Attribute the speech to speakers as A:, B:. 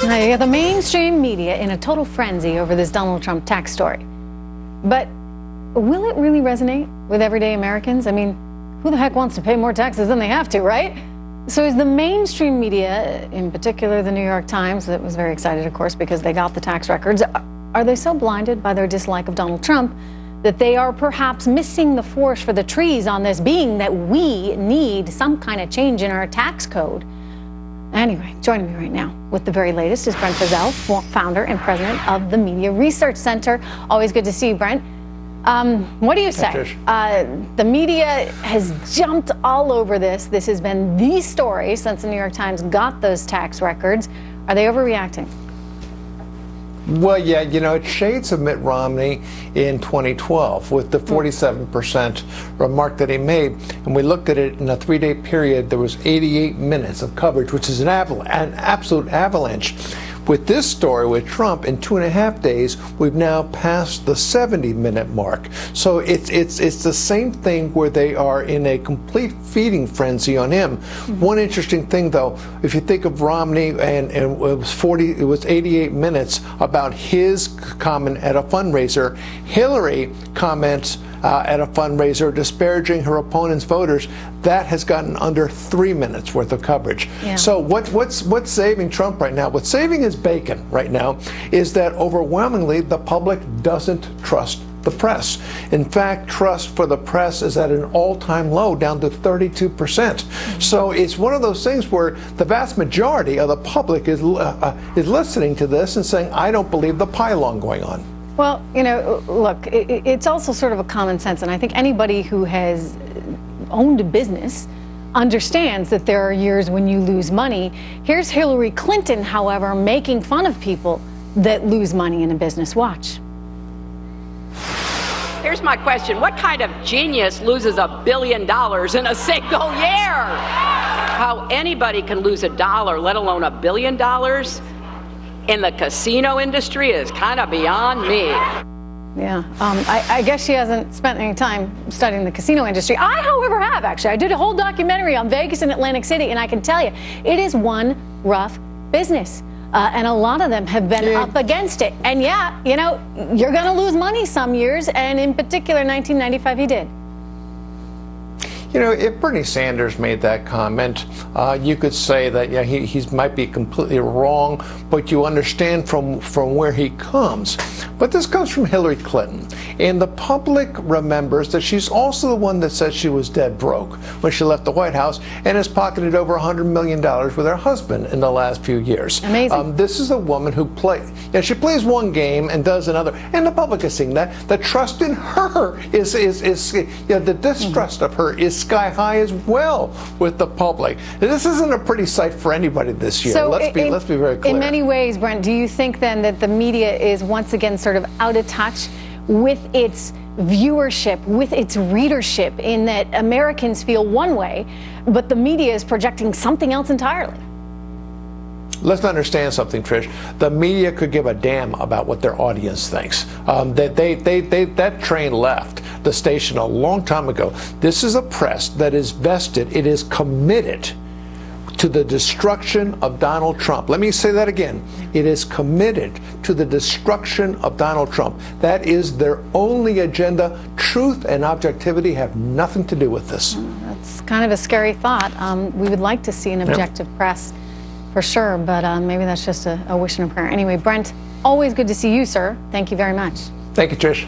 A: Now, you got the mainstream media in a total frenzy over this Donald Trump tax story. But will it really resonate with everyday Americans? I mean, who the heck wants to pay more taxes than they have to, right? So is the mainstream media, in particular the New York Times, that was very excited, of course, because they got the tax records, are they so blinded by their dislike of Donald Trump that they are perhaps missing the forest for the trees on this, being that we need some kind of change in our tax code? Anyway, joining me right now with the very latest is Brent Bozell, founder and president of the Media Research Center. Always good to see you, Brent. What do you say? The media has jumped all over this. This has been the story since the New York Times got those tax records. Are they overreacting?
B: Well, yeah, you know, it shades of Mitt Romney in 2012 with the 47% remark that he made. And we looked at it in a 3-day period. There was 88 minutes of coverage, which is an absolute avalanche. With this story with Trump, in 2.5 days, we've now passed the 70-minute mark. So it's the same thing where they are in a complete feeding frenzy on him. One interesting thing, though, if you think of Romney, and it was 88 minutes about his comment at a fundraiser. Hillary comments at a fundraiser disparaging her opponent's voters. That has gotten under 3 minutes worth of coverage. Yeah. So what's saving Trump right now? What's saving his bacon right now is that overwhelmingly the public doesn't trust the press. In fact, trust for the press is at an all-time low, down to 32%. So it's one of those things where the vast majority of the public is listening to this and saying, I don't believe the pylon going on.
A: Well, you know, look, it's also sort of a common sense, and I think anybody who has owned a business understands that there are years when you lose money. Here's Hillary Clinton, however, making fun of people that lose money in a business. Watch.
C: Here's my question. What kind of genius loses $1 billion in a single year? How anybody can lose $1, let alone $1 billion, in the casino industry is kind of beyond me.
A: Yeah, I guess she hasn't spent any time studying the casino industry. I, however, have, actually. I did a whole documentary on Vegas and Atlantic City, and I can tell you, it is one rough business. And a lot of them have been up against it. And yeah, you know, you're going to lose money some years, and in particular, 1995, he did.
B: You know, if Bernie Sanders made that comment, you could say that, yeah, he might be completely wrong, but you understand from where he comes. But this comes from Hillary Clinton. And the public remembers that she's also the one that said she was dead broke when she left the White House and has pocketed over $100 million with her husband in the last few years.
A: Amazing.
B: This is a woman who she plays one game and does another. And the public is seeing that. The trust in her is the distrust of her is sky high as well with the public. This isn't a pretty sight for anybody this year.
A: So
B: let's be very clear.
A: In many ways, Brent, do you think then that the media is once again sort of out of touch with its viewership, with its readership, in that Americans feel one way, but the media is projecting something else entirely?
B: Let's understand something, Trish. The media could give a damn about what their audience thinks. That train left the station a long time ago. This is a press that is vested, it is committed to the destruction of Donald Trump. Let me say that again. It is committed to the destruction of Donald Trump. That is their only agenda. Truth and objectivity have nothing to do with this.
A: That's kind of a scary thought. We would like to see an objective press, for sure, but maybe that's just a wish and a prayer. Anyway, Brent, always good to see you, sir. Thank you very much.
B: Thank you, Trish.